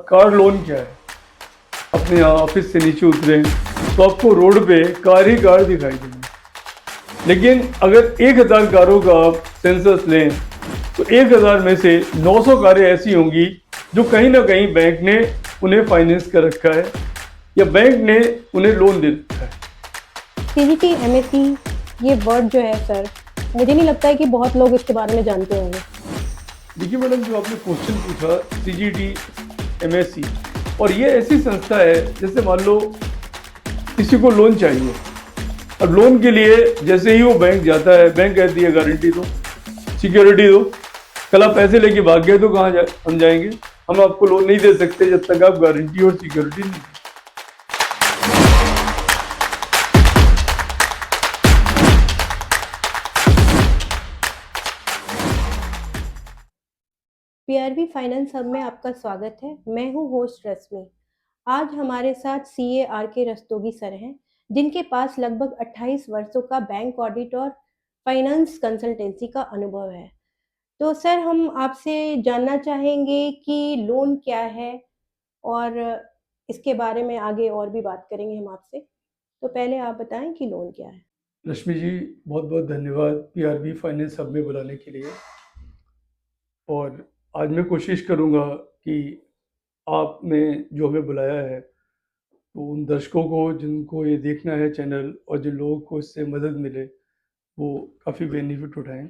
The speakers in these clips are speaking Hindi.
कार लोन क्या है? अपने यहाँ ऑफिस से नीचे उतरे तो आपको रोड पे कार ही कार दिखाई देंगी। लेकिन अगर 1000 कारों का आप सेंसस लें तो 1000 में से 900 कारें ऐसी होंगी जो कहीं ना कहीं बैंक ने उन्हें फाइनेंस कर रखा है या बैंक ने उन्हें लोन दे रखा है। सीजीटी एमएससी ये वर्ड जो है सर, मुझे नहीं लगता है कि बहुत लोग इसके बारे में जानते होंगे। देखिए मैडम, जो आपने क्वेश्चन पूछा सीजीटी एमएससी, और ये ऐसी संस्था है जैसे मान लो किसी को लोन चाहिए। अब लोन के लिए जैसे ही वो बैंक जाता है, बैंक कहती है गारंटी दो, सिक्योरिटी दो। कल आप पैसे लेके भाग गए तो कहाँ हम जाएंगे? हम आपको लोन नहीं दे सकते जब तक आप गारंटी और सिक्योरिटी नहीं। पीआरबी फाइनेंस हब में आपका स्वागत है। मैं हूँ होस्ट रश्मि। आज हमारे साथ सीए आर के रस्तोगी सर हैं, जिनके पास लगभग 28 वर्षों का बैंक ऑडिट और फाइनेंस कंसल्टेंसी का अनुभव है। तो सर, हम आपसे जानना चाहेंगे कि लोन क्या है और इसके बारे में आगे और भी बात करेंगे हम आपसे। तो पहले आप बताएं कि लोन क्या है। रश्मि जी, बहुत बहुत धन्यवाद पीआरबी फाइनेंस हब में बुलाने के लिए। और आज मैं कोशिश करूंगा कि आपने जो हमें बुलाया है तो उन दर्शकों को जिनको ये देखना है चैनल और जिन लोगों को इससे मदद मिले वो काफ़ी बेनिफिट उठाएं।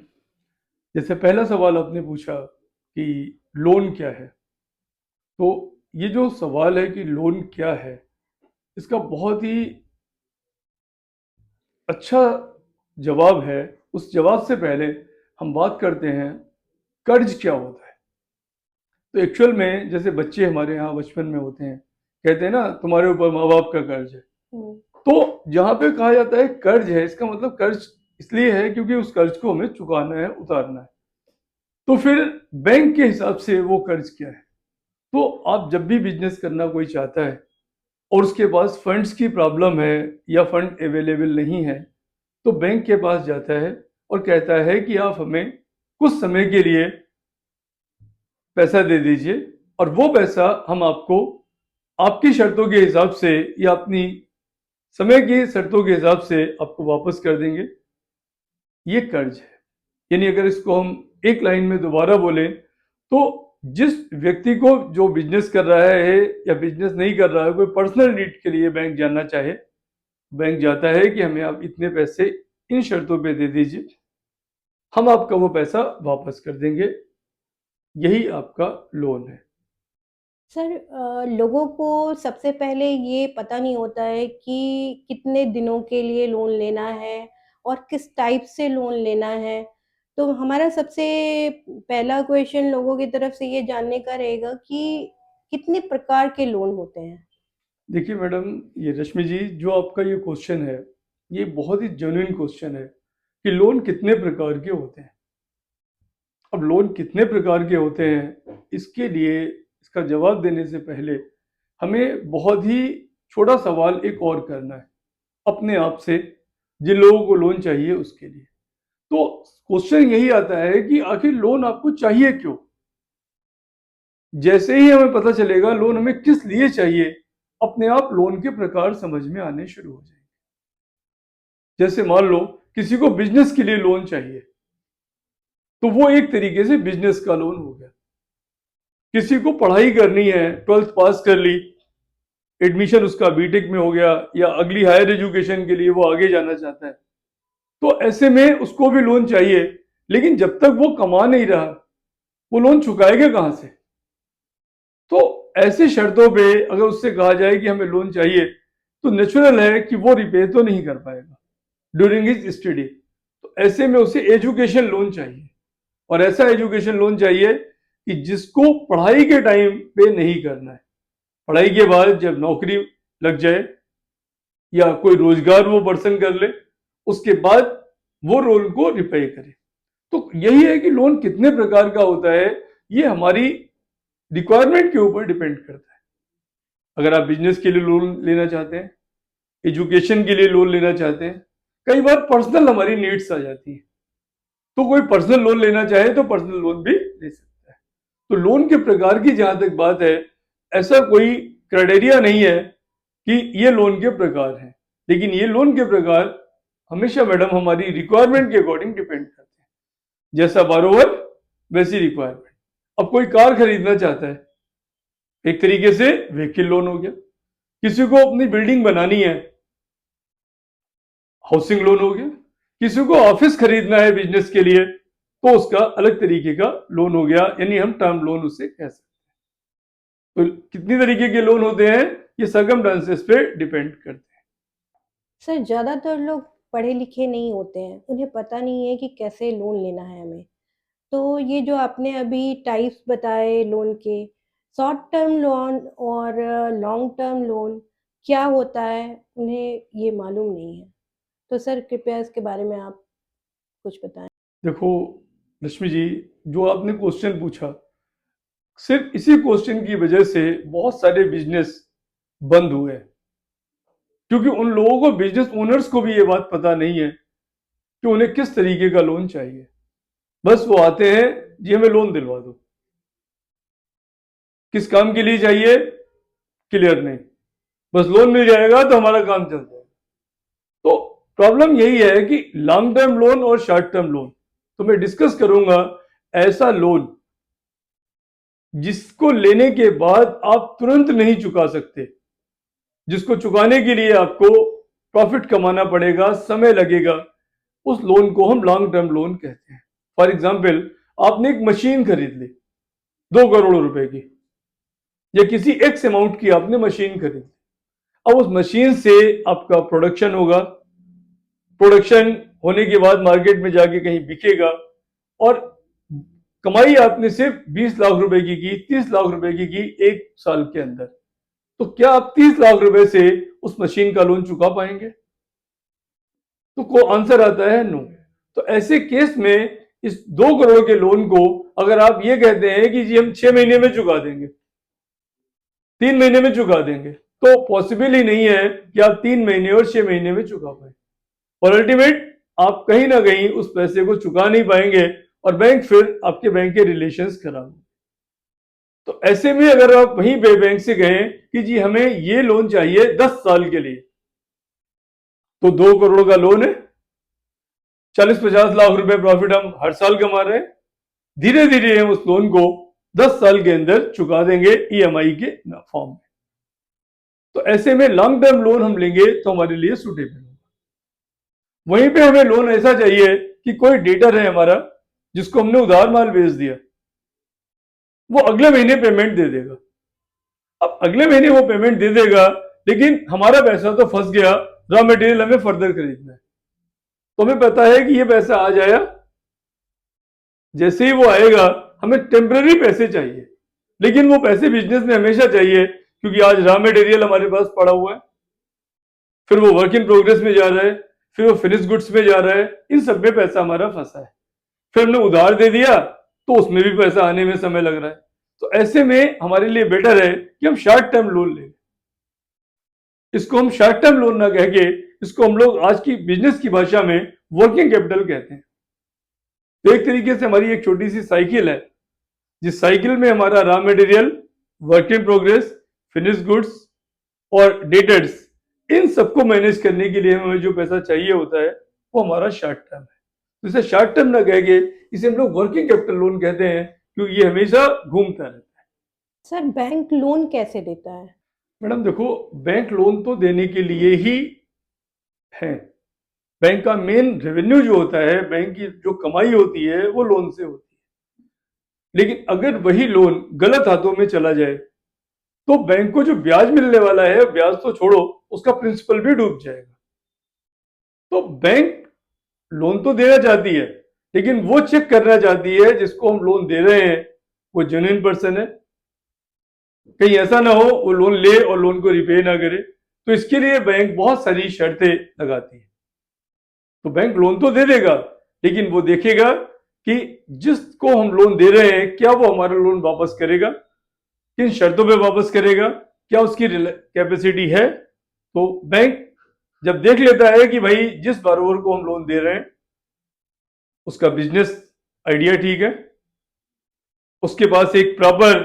जैसे पहला सवाल आपने पूछा कि लोन क्या है, तो ये जो सवाल है कि लोन क्या है, इसका बहुत ही अच्छा जवाब है। उस जवाब से पहले हम बात करते हैं कर्ज क्या होता है। तो एक्चुअल में जैसे बच्चे हमारे यहाँ बचपन में होते हैं, कहते हैं ना तुम्हारे ऊपर माँ बाप का कर्ज है। तो जहाँ पे कहा जाता है कर्ज है, इसका मतलब कर्ज इसलिए है क्योंकि उस कर्ज को हमें चुकाना है, उतारना है। तो फिर बैंक के हिसाब से वो कर्ज क्या है? तो आप जब भी बिजनेस करना कोई चाहता है और उसके पास फंड्स की प्रॉब्लम है या फंड अवेलेबल नहीं है, तो बैंक के पास जाता है और कहता है कि आप हमें कुछ समय के लिए पैसा दे दीजिए और वो पैसा हम आपको आपकी शर्तों के हिसाब से या अपनी समय की शर्तों के हिसाब से आपको वापस कर देंगे। ये कर्ज है। यानी अगर इसको हम एक लाइन में दोबारा बोलें तो जिस व्यक्ति को जो बिजनेस कर रहा है या बिजनेस नहीं कर रहा है, कोई पर्सनल नीड के लिए बैंक जाना चाहे, बैंक जाता है कि हमें आप इतने पैसे इन शर्तों पे दे दीजिए, हम आपका वो पैसा वापस कर देंगे। यही आपका लोन है। सर, लोगों को सबसे पहले ये पता नहीं होता है कि कितने दिनों के लिए लोन लेना है और किस टाइप से लोन लेना है। तो हमारा सबसे पहला क्वेश्चन लोगों की तरफ से ये जानने का रहेगा कि कितने प्रकार के लोन होते हैं। देखिए मैडम, ये रश्मि जी, जो आपका ये क्वेश्चन है ये बहुत ही जेन्युइन क्वेश्चन है कि लोन कितने प्रकार के होते हैं। अब लोन कितने प्रकार के होते हैं, इसके लिए इसका जवाब देने से पहले हमें बहुत ही छोटा सवाल एक और करना है अपने आप से, जिन लोगों को लोन चाहिए उसके लिए। तो क्वेश्चन यही आता है कि आखिर लोन आपको चाहिए क्यों? जैसे ही हमें पता चलेगा लोन हमें किस लिए चाहिए, अपने आप लोन के प्रकार समझ में आने शुरू हो जाएंगे। जैसे मान लो किसी को बिजनेस के लिए लोन चाहिए, तो वो एक तरीके से बिजनेस का लोन हो गया। किसी को पढ़ाई करनी है, 12th पास कर ली, एडमिशन उसका बीटेक में हो गया या अगली हायर एजुकेशन के लिए वो आगे जाना चाहता है, तो ऐसे में उसको भी लोन चाहिए। लेकिन जब तक वो कमा नहीं रहा, वो लोन चुकाएगा कहां से? तो ऐसी शर्तों पे अगर उससे कहा जाए कि हमें लोन चाहिए, तो नेचुरल है कि वो रिपे तो नहीं कर पाएगा ड्यूरिंग हिज स्टडी। तो ऐसे में उसे एजुकेशन लोन चाहिए, और ऐसा एजुकेशन लोन चाहिए कि जिसको पढ़ाई के टाइम पे नहीं करना है, पढ़ाई के बाद जब नौकरी लग जाए या कोई रोजगार वो पर्सन कर ले, उसके बाद वो लोन को रिपे करे। तो यही है कि लोन कितने प्रकार का होता है, ये हमारी रिक्वायरमेंट के ऊपर डिपेंड करता है। अगर आप बिजनेस के लिए लोन लेना चाहते हैं, एजुकेशन के लिए लोन लेना चाहते हैं, कई बार पर्सनल हमारी नीड्स आ जाती है, तो कोई पर्सनल लोन लेना चाहे तो पर्सनल लोन भी ले सकता है। तो लोन के प्रकार की जहां तक बात है, ऐसा कोई क्राइटेरिया नहीं है कि ये लोन के प्रकार हैं, लेकिन ये लोन के प्रकार हमेशा मैडम हमारी रिक्वायरमेंट के अकॉर्डिंग डिपेंड करते हैं। जैसा बारोवर वैसी रिक्वायरमेंट। अब कोई कार खरीदना चाहता है, एक तरीके से व्हीकल लोन हो गया। किसी को अपनी बिल्डिंग बनानी है, हाउसिंग लोन हो गया। किसी को ऑफिस खरीदना है बिजनेस के लिए, तो उसका अलग तरीके का लोन हो गया, यानी हम टर्म लोन उसे कह सकते हैं। तो कितनी तरीके के लोन होते हैं, ये सर्कमस्टेंसेस पे डिपेंड करते हैं। सर ज़्यादातर लोग पढ़े लिखे नहीं होते हैं, उन्हें पता नहीं है कि कैसे लोन लेना है हमें। तो ये जो आपने अभी टाइप्स बताए लोन के, शॉर्ट टर्म लोन और लॉन्ग टर्म लोन क्या होता है, उन्हें ये मालूम नहीं है। तो सर कृपया इसके बारे में आप कुछ बताएं। देखो लक्ष्मी जी, जो आपने क्वेश्चन पूछा, सिर्फ इसी क्वेश्चन की वजह से बहुत सारे बिजनेस बंद हुए, क्योंकि उन लोगों को, बिजनेस ओनर्स को भी ये बात पता नहीं है कि उन्हें किस तरीके का लोन चाहिए। बस वो आते हैं, जी हमें लोन दिलवा दो। किस काम के लिए चाहिए, क्लियर नहीं, बस लोन मिल जाएगा तो हमारा काम चल जाएगा। तो प्रॉब्लम यही है कि लॉन्ग टर्म लोन और शॉर्ट टर्म लोन, तो मैं डिस्कस करूंगा ऐसा लोन जिसको लेने के बाद आप तुरंत नहीं चुका सकते, जिसको चुकाने के लिए आपको प्रॉफिट कमाना पड़ेगा, समय लगेगा, उस लोन को हम लॉन्ग टर्म लोन कहते हैं। फॉर एग्जाम्पल, आपने एक मशीन खरीद ली 2 करोड़ रुपए की, या किसी एक्स अमाउंट की आपने मशीन खरीदी। अब उस मशीन से आपका प्रोडक्शन होगा, प्रोडक्शन होने के बाद मार्केट में जाके कहीं बिकेगा, और कमाई आपने सिर्फ 20 लाख रुपए की 30 लाख रुपए की एक साल के अंदर, तो क्या आप 30 लाख रुपए से उस मशीन का लोन चुका पाएंगे? तो को आंसर आता है नो। तो ऐसे केस में इस 2 करोड़ के लोन को अगर आप ये कहते हैं कि जी हम 6 महीने में चुका देंगे, 3 महीने में चुका देंगे, तो पॉसिबल ही नहीं है कि आप 3 महीने और 6 महीने में चुका पाए, और अल्टीमेट आप कहीं ना कहीं उस पैसे को चुका नहीं पाएंगे, और बैंक फिर आपके बैंक के रिलेशंस खराब होंगे। तो ऐसे में अगर आप वहीं पे बैंक से कहें कि जी हमें ये लोन चाहिए 10 साल के लिए, तो 2 करोड़ का लोन है, 40-50 लाख रुपए प्रॉफिट हम हर साल कमा रहे हैं, धीरे धीरे हम उस लोन को 10 साल के अंदर चुका देंगे ईएमआई के फॉर्म में। तो ऐसे में लॉन्ग टर्म लोन हम लेंगे तो हमारे लिए सुटेबल होगा। वहीं पे हमें लोन ऐसा चाहिए कि कोई डेटर है हमारा, जिसको हमने उधार माल बेच दिया, वो अगले महीने पेमेंट दे देगा। अब अगले महीने वो पेमेंट दे देगा, लेकिन हमारा पैसा तो फंस गया, रॉ मटेरियल हमें फर्दर खरीदना है। तो हमें पता है कि ये पैसा आ जाएगा, जैसे ही वो आएगा हमें टेम्पररी पैसे चाहिए, लेकिन वो पैसे बिजनेस में हमेशा चाहिए, क्योंकि आज रॉ मटेरियल हमारे पास पड़ा हुआ है, फिर वो वर्क इन प्रोग्रेस में जा रहा है, फिर वो फिनिश गुड्स में जा रहा है, इन सब में पैसा हमारा फंसा है। फिर हमने उधार दे दिया तो उसमें भी पैसा आने में समय लग रहा है। तो ऐसे में हमारे लिए बेटर है कि हम शॉर्ट टर्म लोन लें। इसको हम शॉर्ट टर्म लोन ना कह के, इसको हम लोग आज की बिजनेस की भाषा में वर्किंग कैपिटल कहते हैं। तो एक तरीके से हमारी एक छोटी सी साइकिल है, जिस साइकिल में हमारा raw material, work in progress, finish goods और डेटर्स, इन सबको मैनेज करने के लिए हमें जो पैसा चाहिए होता है वो हमारा शॉर्ट टर्म है। तो इसे शॉर्ट टर्म ना कह के इसे हम लोग वर्किंग कैपिटल लोन कहते हैं, क्योंकि ये हमेशा घूमता रहता है। सर बैंक लोन कैसे देता है? मैडम देखो, बैंक लोन तो देने के लिए ही है। बैंक का मेन रेवेन्यू जो होता है, बैंक की जो कमाई होती है वो लोन से होती है। लेकिन अगर वही लोन गलत हाथों में चला जाए तो बैंक को जो ब्याज मिलने वाला है, ब्याज तो छोड़ो, उसका प्रिंसिपल भी डूब जाएगा। तो बैंक लोन तो देना चाहती है, लेकिन वो चेक करना चाहती है जिसको हम लोन दे रहे हैं वो जेन्युइन पर्सन है, कहीं ऐसा ना हो वो लोन ले और लोन को रिपे ना करे। तो इसके लिए बैंक बहुत सारी शर्तें लगाती है। तो बैंक लोन तो दे देगा, लेकिन वो देखेगा कि जिसको हम लोन दे रहे हैं क्या वो हमारा लोन वापस करेगा, किन शर्तों पे वापस करेगा, क्या उसकी कैपेसिटी है। तो बैंक जब देख लेता है कि भाई जिस बारोवर को हम लोन दे रहे हैं उसका बिजनेस आइडिया ठीक है, उसके पास एक प्रॉपर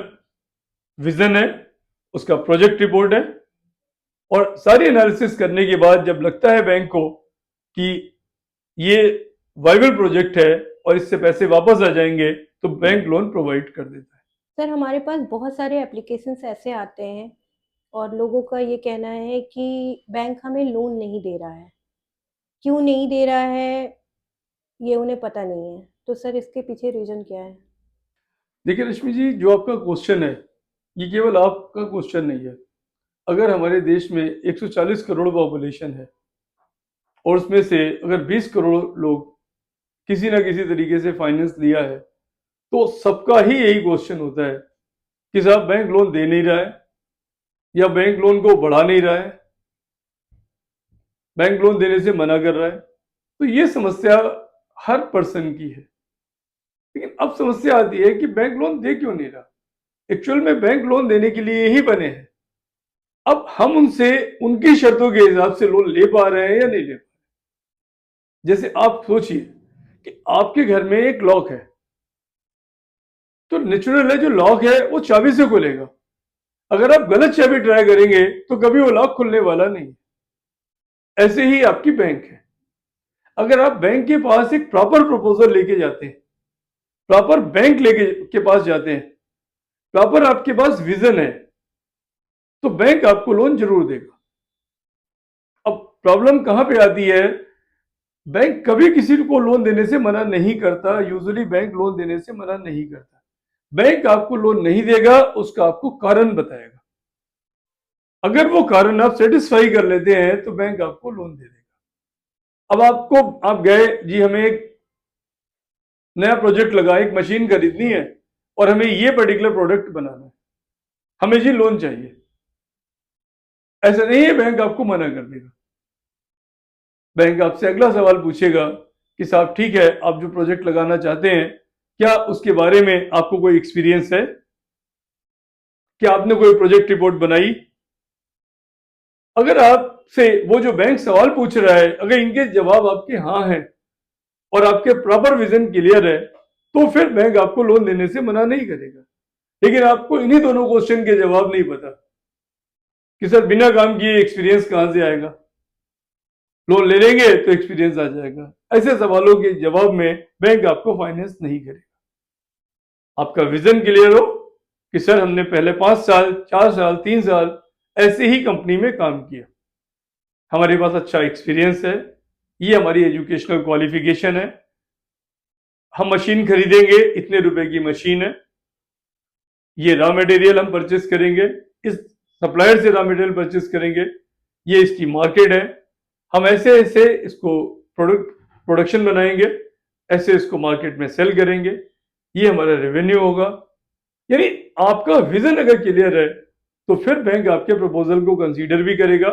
विजन है, उसका प्रोजेक्ट रिपोर्ट है, और सारी एनालिसिस करने के बाद जब लगता है बैंक को कि ये वाइबल प्रोजेक्ट है और इससे पैसे वापस आ जाएंगे, तो बैंक लोन प्रोवाइड कर देता है। सर हमारे पास बहुत सारे एप्लीकेशंस ऐसे आते हैं और लोगों का ये कहना है कि बैंक हमें लोन नहीं दे रहा है। क्यों नहीं दे रहा है, ये उन्हें पता नहीं है। तो सर इसके पीछे रीज़न क्या है? देखिए रश्मि जी, जो आपका क्वेश्चन है ये केवल आपका क्वेश्चन नहीं है। अगर हमारे देश में 140 करोड़ पॉपुलेशन है और उसमें से अगर 20 करोड़ लोग किसी ना किसी तरीके से फाइनेंस लिया है, तो सबका ही यही क्वेश्चन होता है कि साहब बैंक लोन दे नहीं रहा है या बैंक लोन को बढ़ा नहीं रहा है, बैंक लोन देने से मना कर रहा है। तो ये समस्या हर पर्सन की है। लेकिन अब समस्या आती है कि बैंक लोन दे क्यों नहीं रहा। एक्चुअल में बैंक लोन देने के लिए ही बने हैं। अब हम उनसे उनकी शर्तों के हिसाब से लोन ले पा रहे हैं या नहीं ले पा रहे। जैसे आप सोचिए कि आपके घर में एक लॉक है, तो नेचुरल है जो लॉक है वो चाबी से खुलेगा। अगर आप गलत चाबी ट्राई करेंगे तो कभी वो लॉक खुलने वाला नहीं। ऐसे ही आपकी बैंक है। अगर आप बैंक के पास एक प्रॉपर प्रपोजल लेके जाते हैं, प्रॉपर बैंक लेके के पास जाते हैं, प्रॉपर आपके पास विजन है, तो बैंक आपको लोन जरूर देगा। अब प्रॉब्लम कहां पे आती है, बैंक कभी किसी को लोन देने से मना नहीं करता। यूजुअली बैंक लोन देने से मना नहीं करता। बैंक आपको लोन नहीं देगा, उसका आपको कारण बताएगा। अगर वो कारण आप सेटिस्फाई कर लेते हैं तो बैंक आपको लोन दे देगा। अब आप गए जी, हमें एक नया प्रोजेक्ट लगा, एक मशीन खरीदनी है और हमें ये पर्टिकुलर प्रोडक्ट बनाना है, हमें जी लोन चाहिए। ऐसा नहीं है बैंक आपको मना कर देगा। बैंक आपसे अगला सवाल पूछेगा कि साहब ठीक है, आप जो प्रोजेक्ट लगाना चाहते हैं, क्या उसके बारे में आपको कोई एक्सपीरियंस है, क्या आपने कोई प्रोजेक्ट रिपोर्ट बनाई। अगर आपसे वो जो बैंक सवाल पूछ रहा है, अगर इनके जवाब आपके हाँ हैं और आपके प्रॉपर विजन क्लियर है, तो फिर बैंक आपको लोन देने से मना नहीं करेगा। लेकिन आपको इन्हीं दोनों क्वेश्चन के जवाब नहीं पता कि सर बिना काम किए एक्सपीरियंस कहां से आएगा, लोन ले लेंगे तो एक्सपीरियंस आ जाएगा। ऐसे सवालों के जवाब में बैंक आपको फाइनेंस नहीं करेगा। आपका विजन क्लियर हो कि सर हमने पहले 5 साल 4 साल 3 साल ऐसे ही कंपनी में काम किया, हमारे पास अच्छा एक्सपीरियंस है, ये हमारी एजुकेशनल क्वालिफिकेशन है, हम मशीन खरीदेंगे, इतने रुपए की मशीन है, ये रॉ मटेरियल हम परचेस करेंगे, इस सप्लायर से रॉ मटेरियल परचेस करेंगे, ये इसकी मार्केट है, हम ऐसे ऐसे इसको प्रोडक्शन बनाएंगे, ऐसे इसको मार्केट में सेल करेंगे, ये हमारा रेवेन्यू होगा। यानी आपका विजन अगर क्लियर है तो फिर बैंक आपके प्रपोजल को कंसीडर भी करेगा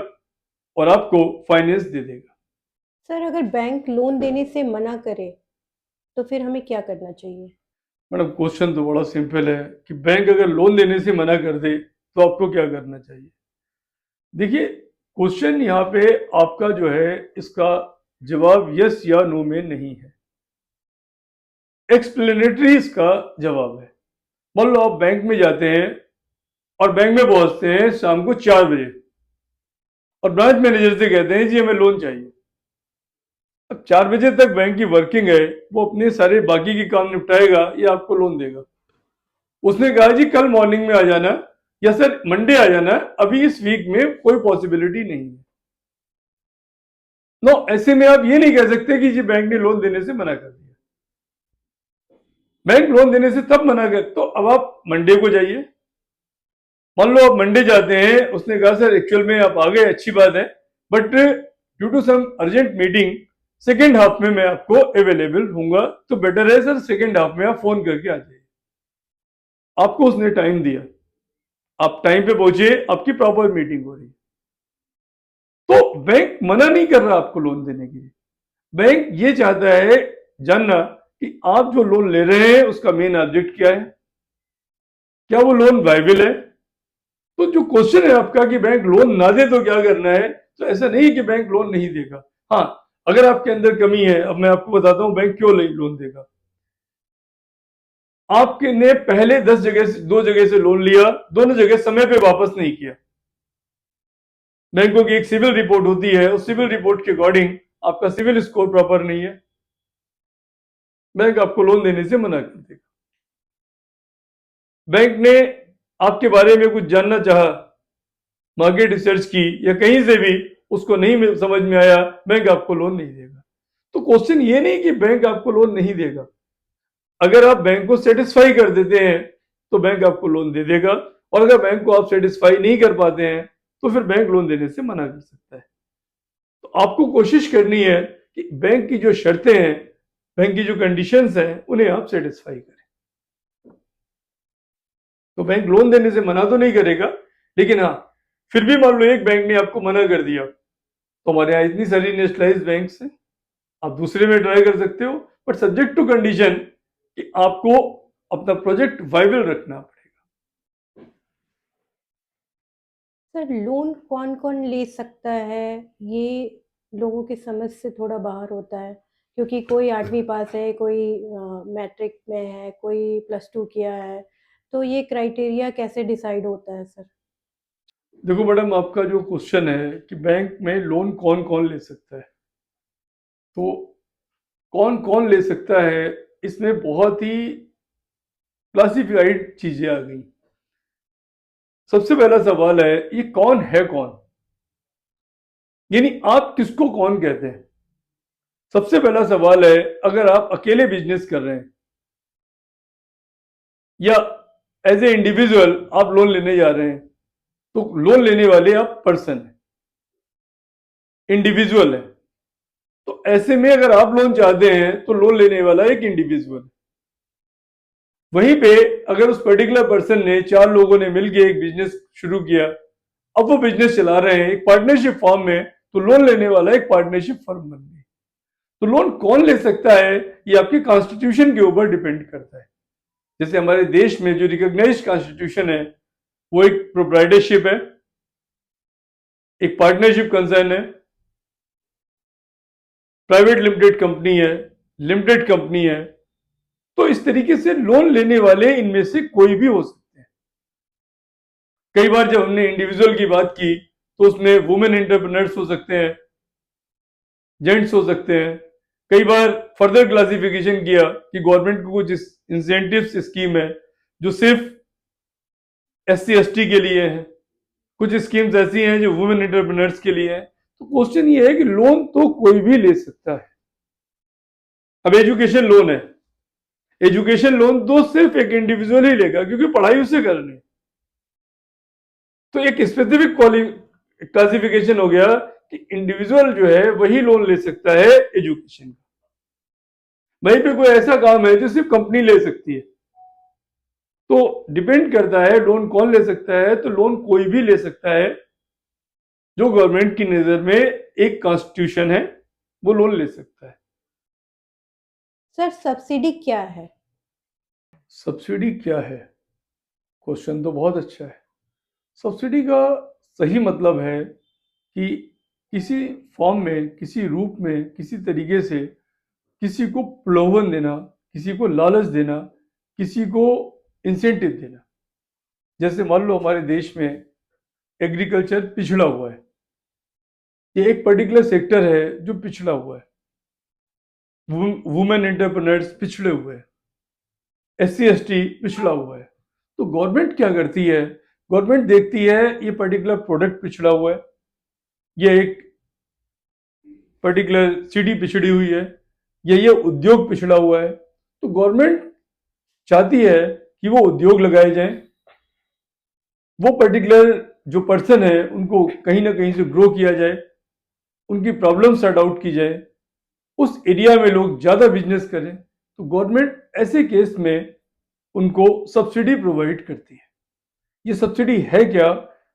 और आपको फाइनेंस दे देगा। सर अगर बैंक लोन देने से मना करे, तो फिर हमें क्या करना चाहिए? मैडम क्वेश्चन तो बड़ा सिंपल है कि बैंक अगर लोन देने से मना कर दे तो आपको क्या करना चाहिए। देखिए क्वेश्चन यहाँ पे आपका जो है, इसका जवाब यस या नो में नहीं है, एक्सप्लेनेटरी इसका जवाब है। मान लो आप बैंक में जाते हैं और बैंक में पहुंचते हैं शाम को 4 बजे और ब्रांच मैनेजर से कहते हैं जी हमें लोन चाहिए। अब 4 बजे तक बैंक की वर्किंग है, वो अपने सारे बाकी के काम निपटाएगा या आपको लोन देगा। उसने कहा जी कल मॉर्निंग में आ जाना या सर मंडे आ जाना, अभी इस वीक में कोई पॉसिबिलिटी नहीं है। नो, ऐसे में आप ये नहीं कह सकते कि जी बैंक ने लोन देने से मना कर दिया। बैंक लोन देने से तब मना कर, तो अब आप मंडे को जाइए। मान लो आप मंडे जाते हैं, उसने कहा सर एक्चुअल में आप आ गए, अच्छी बात है, but due to some urgent meeting second half में मैं आपको अवेलेबल हूंगा, तो बेटर है सर सेकेंड हाफ में आप फोन करके आ जाइए। आपको उसने टाइम दिया, आप टाइम पे पहुंचे, आपकी प्रॉपर मीटिंग हो रही है, तो बैंक मना नहीं कर रहा आपको लोन देने के लिए। बैंक ये चाहता है जानना कि आप जो लोन ले रहे हैं उसका मेन ऑब्जेक्ट क्या है, क्या वो लोन वायबल है। तो जो क्वेश्चन है आपका कि बैंक लोन ना दे तो क्या करना है, तो ऐसा नहीं कि बैंक लोन नहीं देगा। हाँ, अगर आपके अंदर कमी है, अब मैं आपको बताता हूं बैंक क्यों लोन देगा। आपके ने पहले 10 जगह से 2 जगह से लोन लिया, दोनों जगह समय पे वापस नहीं किया। बैंकों की एक सिविल रिपोर्ट होती है, उस सिविल रिपोर्ट के अकॉर्डिंग आपका सिविल स्कोर प्रॉपर नहीं है, बैंक आपको लोन देने से मना कर देगा। बैंक ने आपके बारे में कुछ जानना चाहा, मार्केट रिसर्च की या कहीं से भी, उसको नहीं समझ में आया, बैंक आपको लोन नहीं देगा। तो क्वेश्चन ये नहीं कि बैंक आपको लोन नहीं देगा, अगर आप बैंक को सेटिस्फाई कर देते हैं तो बैंक आपको लोन दे देगा, और अगर बैंक को आप सेटिस्फाई नहीं कर पाते हैं तो फिर बैंक लोन देने से मना कर सकता है। तो आपको कोशिश करनी है कि बैंक की जो शर्तें हैं, बैंक की जो कंडीशंस हैं, उन्हें आप सेटिस्फाई करें। तो बैंक लोन देने से मना तो नहीं करेगा, लेकिन हाँ, फिर भी मान लो एक बैंक ने आपको मना कर दिया, तो हमारे यहाँ इतनी सारी नेशनलाइज्ड बैंक्स हैं, आप दूसरे में ट्राई कर सकते हो, बट सब्जेक्ट टू कंडीशन कि आपको अपना प्रोजेक्ट वाइबल रखना पड़ेगा। सर लोन कौन-कौन ले सकता है? ये लोगों की समझ से थोड़ा बाहर होता है, क्योंकि कोई 8वीं पास है, कोई मैट्रिक में है, कोई +2 किया है, तो ये क्राइटेरिया कैसे डिसाइड होता है सर? देखो मैडम, आपका जो क्वेश्चन है कि बैंक में लोन कौन कौन ले सकता है, तो कौन कौन ले सकता है, इसमें बहुत ही क्लासिफाइड चीजें आ गई। सबसे पहला सवाल है, ये कौन है कौन, यानी आप किसको कौन कहते हैं। सबसे पहला सवाल है, अगर आप अकेले बिजनेस कर रहे हैं या एज ए इंडिविजुअल आप लोन लेने जा रहे हैं, तो लोन लेने वाले आप पर्सन हैं, इंडिविजुअल है। तो ऐसे में अगर आप लोन चाहते हैं तो लोन लेने वाला एक इंडिविजुअल है। वहीं पे अगर उस पर्टिकुलर पर्सन ने, 4 लोगों ने मिलकर एक बिजनेस शुरू किया, अब वो बिजनेस चला रहे हैं एक पार्टनरशिप फॉर्म में, तो लोन लेने वाला एक पार्टनरशिप फर्म बन गई। तो लोन कौन ले सकता है, ये आपके कॉन्स्टिट्यूशन के ऊपर डिपेंड करता है। जैसे हमारे देश में जो रिकॉग्नाइज्ड कॉन्स्टिट्यूशन है, वो एक प्रोप्राइटरशिप है, एक पार्टनरशिप कंसर्न है, प्राइवेट लिमिटेड कंपनी है, लिमिटेड कंपनी है। तो इस तरीके से लोन लेने वाले इनमें से कोई भी हो सकते हैं। कई बार जब हमने इंडिविजुअल की बात की, तो उसमें वुमेन एंटरप्रेन्योर्स हो सकते हैं, जेंट्स हो सकते हैं। कई बार फर्दर क्लासिफिकेशन किया कि गवर्नमेंट को कुछ इंसेंटिव्स स्कीम है जो सिर्फ SC ST के लिए है, कुछ स्कीम्स ऐसी हैं जो वुमेन एंटरप्रेन्योर्स के लिए है। तो क्वेश्चन ये है कि लोन तो कोई भी ले सकता है। अब एजुकेशन लोन है, एजुकेशन लोन तो सिर्फ एक इंडिविजुअल ही लेगा, क्योंकि पढ़ाई उसे करनी है। तो एक स्पेसिफिक क्लासिफिकेशन हो गया कि इंडिविजुअल जो है वही लोन ले सकता है एजुकेशन का। वहीं पे कोई ऐसा काम है जो सिर्फ कंपनी ले सकती है। तो डिपेंड करता है लोन कौन ले सकता है, तो लोन कोई भी ले सकता है जो गवर्नमेंट की नजर में एक कॉन्स्टिट्यूशन है, वो लोन ले सकता है। सर सब्सिडी क्या है? सब्सिडी क्या है, क्वेश्चन तो बहुत अच्छा है। सब्सिडी का सही मतलब है कि किसी फॉर्म में, किसी रूप में, किसी तरीके से किसी को प्रलोभन देना, किसी को लालच देना, किसी को इंसेंटिव देना। जैसे मान लो हमारे देश में एग्रीकल्चर पिछड़ा हुआ है, ये एक पर्टिकुलर सेक्टर है जो पिछड़ा हुआ है, वुमेन एंटरप्रेन्योर्स पिछड़े हुए हैं, SC ST पिछड़ा हुआ है। तो गवर्नमेंट क्या करती है, गवर्नमेंट देखती है ये पर्टिकुलर प्रोडक्ट पिछड़ा हुआ है, ये एक पर्टिकुलर सिटी पिछड़ी हुई है, या ये उद्योग पिछड़ा हुआ है, तो गवर्नमेंट चाहती है कि वो उद्योग लगाए जाएं, वो पर्टिकुलर जो पर्सन है उनको कहीं ना कहीं से ग्रो किया जाए, उनकी प्रॉब्लम सॉर्ट आउट की जाए, उस एरिया में लोग ज्यादा बिजनेस करें। तो गवर्नमेंट ऐसे केस में उनको सब्सिडी प्रोवाइड करती है। ये सब्सिडी है क्या,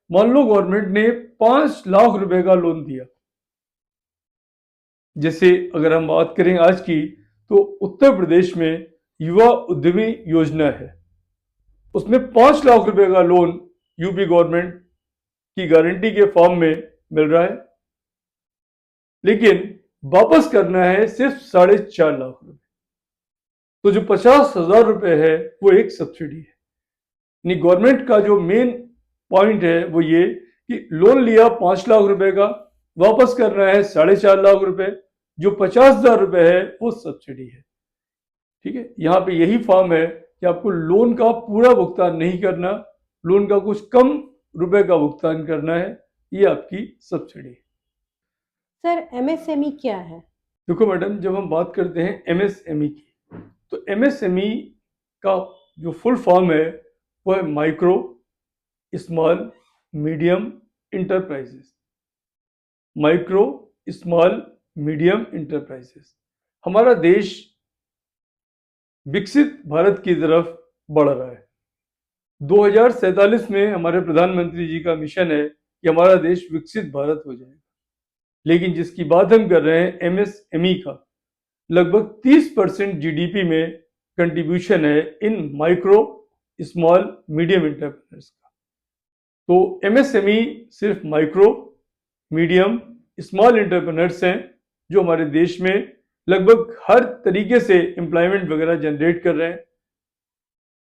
मान लो गवर्नमेंट ने 5 लाख रुपए का लोन दिया। जैसे अगर हम बात करें आज की, तो उत्तर प्रदेश में युवा उद्यमी योजना है, उसमें 5 लाख रुपए का लोन यूपी गवर्नमेंट की गारंटी के फॉर्म में मिल रहा है, लेकिन वापस करना है सिर्फ 4.5 लाख रुपए। तो जो 50,000 रुपए है वो एक सब्सिडी है। यानी गवर्नमेंट का जो मेन पॉइंट है वो ये कि लोन लिया 5 लाख रुपए का, वापस करना है 4.5 लाख रुपए, जो 50,000 रुपए है वो सब्सिडी है। ठीक है, यहाँ पे यही फॉर्म है कि आपको लोन का पूरा भुगतान नहीं करना, लोन का कुछ कम रुपए का भुगतान करना है, ये आपकी सब्सिडी है। सर एमएसएमई क्या है? देखो मैडम, जब हम बात करते हैं एमएसएमई की, तो एमएसएमई का जो फुल फॉर्म है वो है micro small medium enterprises. Micro small medium enterprises. हमारा देश विकसित भारत की तरफ बढ़ रहा है। 2047 में हमारे प्रधानमंत्री जी का मिशन है कि हमारा देश विकसित भारत हो जाएगा। लेकिन जिसकी बात हम कर रहे हैं एमएसएमई का, लगभग 30% जीडीपी में कंट्रीब्यूशन है इन माइक्रो स्मॉल मीडियम एंटरप्रेन्योर्स का। तो एमएसएमई सिर्फ माइक्रो मीडियम स्मॉल एंटरप्रेन्योर्स हैं जो हमारे देश में लगभग हर तरीके से एम्प्लॉयमेंट वगैरह जनरेट कर रहे हैं,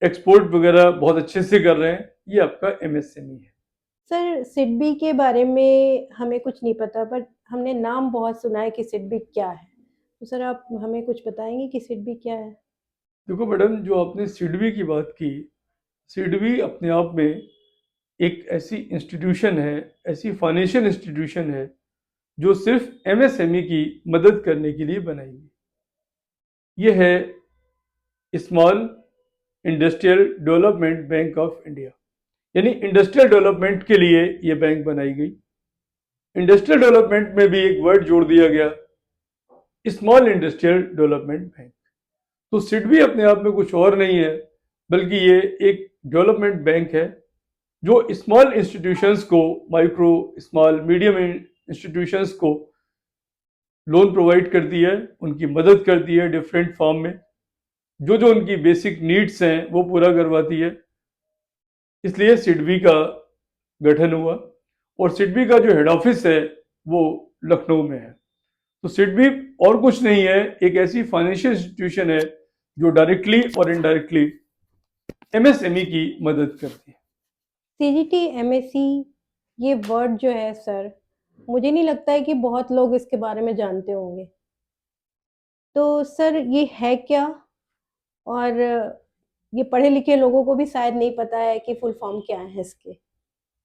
एक्सपोर्ट वगैरह बहुत अच्छे से कर रहे हैं। ये आपका एमएसएमई है। सर सिडबी के बारे में हमें कुछ नहीं पता, बट हमने नाम बहुत सुना है कि सिडबी क्या है। तो सर आप हमें कुछ बताएंगे कि सिडबी क्या है? देखो मैडम, जो आपने सिडबी की बात की, सिडबी अपने आप में एक ऐसी इंस्टीट्यूशन है, ऐसी फाइनेंशियल इंस्टीट्यूशन है जो सिर्फ एमएसएमई की मदद करने के लिए बनाई गई। ये है small industrial development bank of India. यानी इंडस्ट्रियल डेवलपमेंट के लिए ये बैंक बनाई गई। इंडस्ट्रियल डेवलपमेंट में भी एक वर्ड जोड़ दिया गया, स्मॉल इंडस्ट्रियल डेवलपमेंट बैंक। तो सिडबी अपने आप में कुछ और नहीं है, बल्कि ये एक डेवलपमेंट बैंक है जो स्मॉल इंस्टीट्यूशंस को, माइक्रो स्मॉल मीडियम इंस्टीट्यूशंस को लोन प्रोवाइड करती है, उनकी मदद करती है डिफरेंट फॉर्म में, जो उनकी बेसिक नीड्स हैं वो पूरा करवाती है। इसलिए सिडबी का गठन हुआ और सिडबी का जो हेड ऑफिस है वो लखनऊ में है। तो सिडबी और कुछ नहीं है, एक ऐसी फाइनेंशियल इंस्टीट्यूशन है जो डायरेक्टली और इनडायरेक्टली एमएसएमई की मदद करती है। सीजीटी एमएससी ये वर्ड जो है सर, मुझे नहीं लगता है कि बहुत लोग इसके बारे में जानते होंगे। तो सर ये है क्या? और ये पढ़े लिखे लोगों को भी शायद नहीं पता है कि फुल फॉर्म क्या है इसके,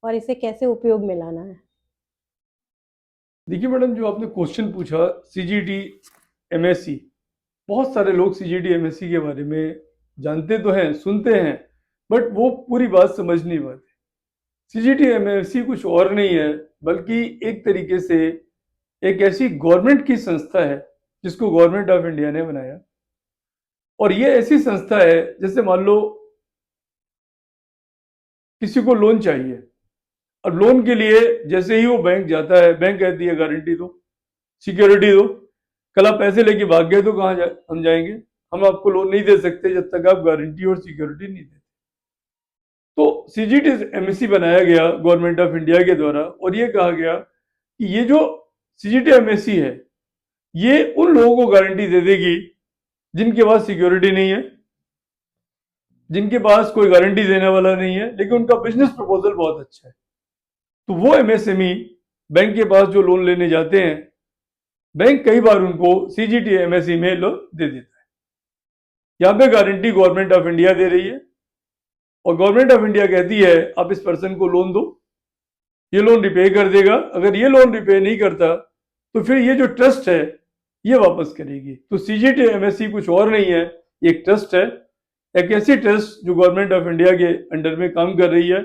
और इसे कैसे उपयोग में लाना है। देखिए मैडम, जो आपने क्वेश्चन पूछा सीजीटी एमएससी, बहुत सारे लोग सीजीटी एमएससी के बारे में जानते तो हैं, सुनते हैं, बट वो पूरी बात समझ नहीं पाते। सीजीटी एमएससी कुछ और नहीं है, बल्कि एक तरीके से एक ऐसी गवर्नमेंट की संस्था है जिसको गवर्नमेंट ऑफ इंडिया ने बनाया। और ये ऐसी संस्था है, जैसे मान लो किसी को लोन चाहिए, और लोन के लिए जैसे ही वो बैंक जाता है, बैंक कहती है गारंटी दो, सिक्योरिटी दो। कल आप पैसे लेके भाग गए तो हम जाएंगे? हम आपको लोन नहीं दे सकते जब तक आप गारंटी और सिक्योरिटी नहीं देते। तो सीजीटी एमएससी बनाया गया गवर्नमेंट ऑफ इंडिया के द्वारा, और ये कहा गया कि ये जो सीजीटी एमएससी है ये उन लोगों को गारंटी दे देगी जिनके पास सिक्योरिटी नहीं है, जिनके पास कोई गारंटी देने वाला नहीं है, लेकिन उनका बिजनेस प्रपोजल बहुत अच्छा है। तो वो एमएसएमई बैंक के पास जो लोन लेने जाते हैं, बैंक कई बार उनको सीजीटी एमएससी में लोन दे देता है। यहाँ पे गारंटी गवर्नमेंट ऑफ इंडिया दे रही है, और गवर्नमेंट ऑफ इंडिया कहती है आप इस पर्सन को लोन दो, ये लोन रिपे कर देगा। अगर ये लोन रिपे नहीं करता तो फिर ये जो ट्रस्ट है ये वापस करेगी। तो सीजीटी एमएससी कुछ और नहीं है, एक ट्रस्ट है, एक ऐसी ट्रस्ट जो गवर्नमेंट ऑफ इंडिया के अंडर में काम कर रही है।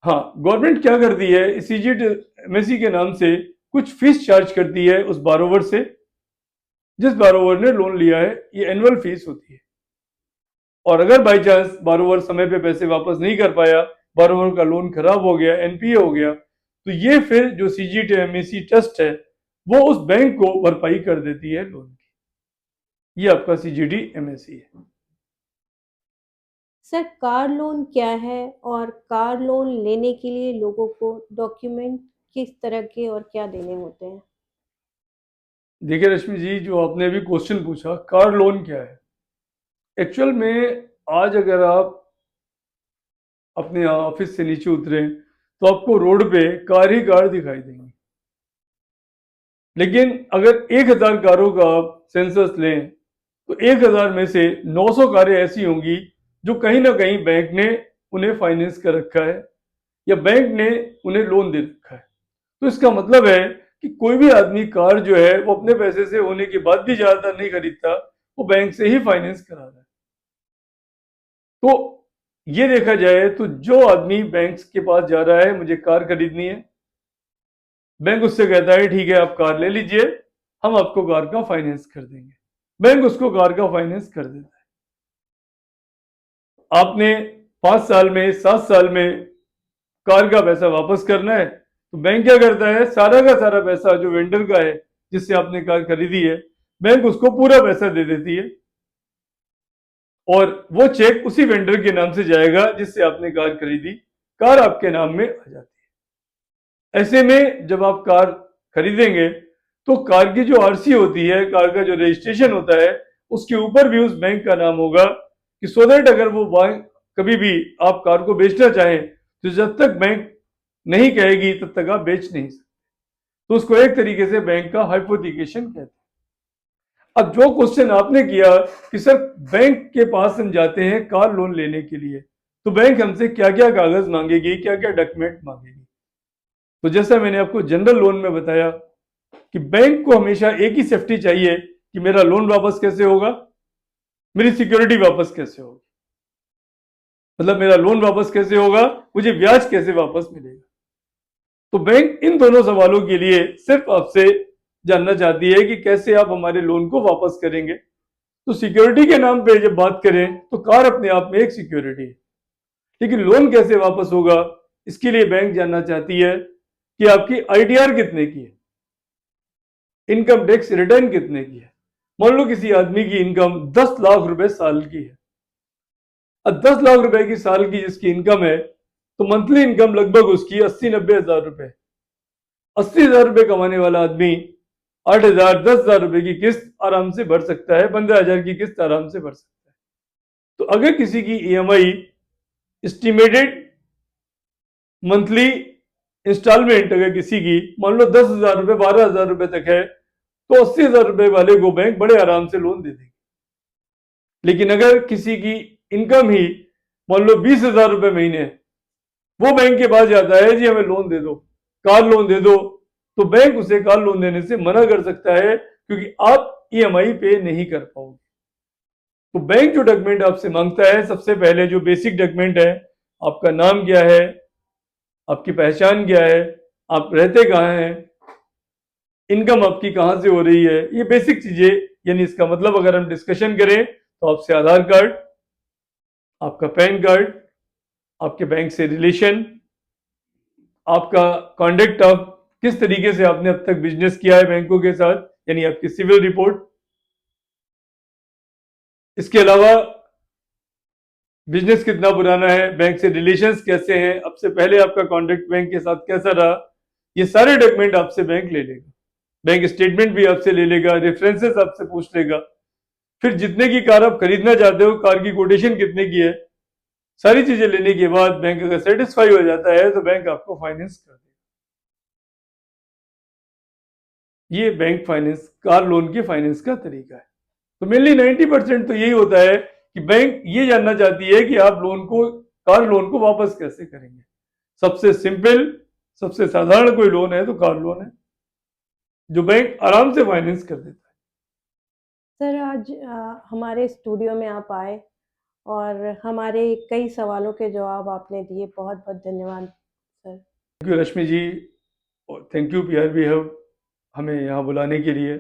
हाँ, गवर्नमेंट क्या करती है, सीजीटी एमएससी के नाम से कुछ फीस चार्ज करती है उस बारोवर से, जिस बारोवर ने लोन लिया है। ये एनुअल फीस होती है, और अगर बाई चांस बारोवर समय पे पैसे वापस नहीं कर पाया, बारोवर का लोन खराब हो गया, एनपीए हो गया, तो ये फिर जो सीजीटी एमएससी ट्रस्ट है वो उस बैंक को भरपाई कर देती है लोन की। ये आपका सीजीटी एमएससी है। सर कार लोन क्या है, और कार लोन लेने के लिए लोगों को डॉक्यूमेंट किस तरह के और क्या देने होते हैं? देखिए रश्मि जी, जो आपने अभी क्वेश्चन पूछा कार लोन क्या है, एक्चुअल में आज अगर आप अपने ऑफिस से नीचे उतरे तो आपको रोड पे कार ही कार दिखाई देंगी, लेकिन अगर 1000 कारों का आप सेंसस लें तो 1000 में से 900 कारें ऐसी होंगी जो कहीं ना कहीं बैंक ने उन्हें फाइनेंस कर रखा है या बैंक ने उन्हें लोन दे रखा है। तो इसका मतलब है कि कोई भी आदमी कार जो है वो अपने पैसे से होने के बाद भी ज्यादातर नहीं खरीदता, वो बैंक से ही फाइनेंस करा रहा है। तो ये देखा जाए तो जो आदमी बैंक के पास जा रहा है मुझे कार खरीदनी है, बैंक उससे कहता है ठीक है आप कार ले लीजिए, हम आपको कार का फाइनेंस कर देंगे। बैंक उसको कार का फाइनेंस कर देता है। आपने 5 साल में 7 साल में कार का पैसा वापस करना है तो बैंक क्या करता है, सारा का सारा पैसा जो वेंडर का है जिससे आपने कार खरीदी है, बैंक उसको पूरा पैसा दे देती है और वो चेक उसी वेंडर के नाम से जाएगा जिससे आपने कार खरीदी, कार आपके नाम में आ जाती है। ऐसे में जब आप कार खरीदेंगे तो कार की जो आरसी होती है, कार का जो रजिस्ट्रेशन होता है, उसके ऊपर भी उस बैंक का नाम होगा कि सो दैट अगर वो बैंक कभी भी आप कार को बेचना चाहें तो जब तक बैंक नहीं कहेगी तब तक आप बेच नहीं सकते। तो उसको एक तरीके से बैंक का हाइपोथिकेशन कहते हैं। अब जो क्वेश्चन आपने किया कि सर बैंक के पास हम जाते हैं कार लोन लेने के लिए तो बैंक हमसे क्या क्या कागज मांगेगी, क्या क्या डॉक्यूमेंट मांगेगी। तो जैसा मैंने आपको जनरल लोन में बताया कि बैंक को हमेशा एक ही सेफ्टी चाहिए कि मेरा लोन वापस कैसे होगा, मेरी सिक्योरिटी वापस कैसे होगी, मतलब मेरा लोन वापस कैसे होगा, मुझे ब्याज कैसे वापस मिलेगा। तो बैंक इन दोनों सवालों के लिए सिर्फ आपसे जानना चाहती है कि कैसे आप हमारे लोन को वापस करेंगे। तो सिक्योरिटी के नाम पे जब बात करें तो कार अपने आप में एक सिक्योरिटी है, लेकिन लोन कैसे वापस होगा इसके लिए बैंक जानना चाहती है कि आपकी आईटीआर कितने की है, इनकम टैक्स रिटर्न कितने की है। मान लो किसी आदमी की इनकम 10 लाख रुपए साल की है। अब 10 लाख रुपए की साल की जिसकी इनकम है तो मंथली इनकम लगभग उसकी 80-90 हजार रुपए। 80,000 रुपए कमाने वाला आदमी 8,000 10,000 रुपए की किस्त आराम से भर सकता है, 15,000 की किस्त आराम से भर सकता है। तो अगर किसी की ईएमआई एस्टिमेटेड मंथली इंस्टॉलमेंट अगर किसी की मान लो 10,000 रुपए 12,000 रुपए तक है तो 80,000 रुपए वाले को बैंक बड़े आराम से लोन दे देगी। लेकिन अगर किसी की इनकम ही मान लो 20,000 रुपए महीने है, वो बैंक के पास जाता है जी हमें लोन दे दो, कार लोन दे दो, तो बैंक उसे कार लोन देने से मना कर सकता है क्योंकि आप ईएमआई पे नहीं कर पाओगे। तो बैंक जो डॉक्यूमेंट आपसे मांगता है, सबसे पहले जो बेसिक डॉक्यूमेंट है, आपका नाम क्या है, आपकी पहचान क्या है, आप रहते कहाँ हैं, इनकम आपकी कहाँ से हो रही है, ये बेसिक चीजें। यानी इसका मतलब अगर हम डिस्कशन करें तो आपसे आधार कार्ड, आपका पैन कार्ड, आपके बैंक से रिलेशन, आपका कॉन्डक्ट ऑफ किस तरीके से आपने अब तक बिजनेस किया है बैंकों के साथ, यानी आपकी सिविल रिपोर्ट। इसके अलावा बिजनेस कितना पुराना है, बैंक से रिलेशंस कैसे हैं, अब से पहले आपका कॉन्टैक्ट बैंक के साथ कैसा रहा, ये सारे डॉक्यूमेंट आपसे बैंक ले लेगा। बैंक स्टेटमेंट भी आपसे ले लेगा, रेफरेंसेस आपसे पूछ लेगा। फिर जितने की कार आप खरीदना चाहते हो, कार की कोटेशन कितने की है, सारी चीजें लेने के बाद बैंक अगर सेटिस्फाई हो जाता है तो बैंक आपको फाइनेंस कर देगा। ये बैंक फाइनेंस कार लोन के फाइनेंस का तरीका है। तो मेनली 90% तो यही होता है कि बैंक ये जानना चाहती है कि आप लोन को, कार लोन को वापस कैसे करेंगे। सबसे सिंपल, सबसे साधारण कोई लोन है तो कार लोन है जो बैंक आराम से फाइनेंस कर देता है। सर आज हमारे स्टूडियो में आप आए और हमारे कई सवालों के जवाब आपने दिए, बहुत बहुत धन्यवाद सर। थैंक यू रश्मि जी, और थैंक यू पीआरबी हब हमें यहाँ बुलाने के लिए।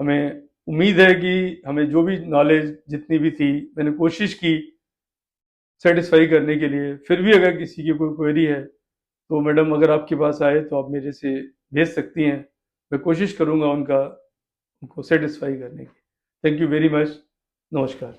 हमें उम्मीद है कि हमें जो भी नॉलेज जितनी भी थी मैंने कोशिश की सेटिस्फाई करने के लिए। फिर भी अगर किसी की कोई क्वेरी है तो मैडम अगर आपके पास आए तो आप मेरे से भेज सकती हैं, मैं कोशिश करूँगा उनको सेटिस्फाई करने की। थैंक यू वेरी मच, नमस्कार।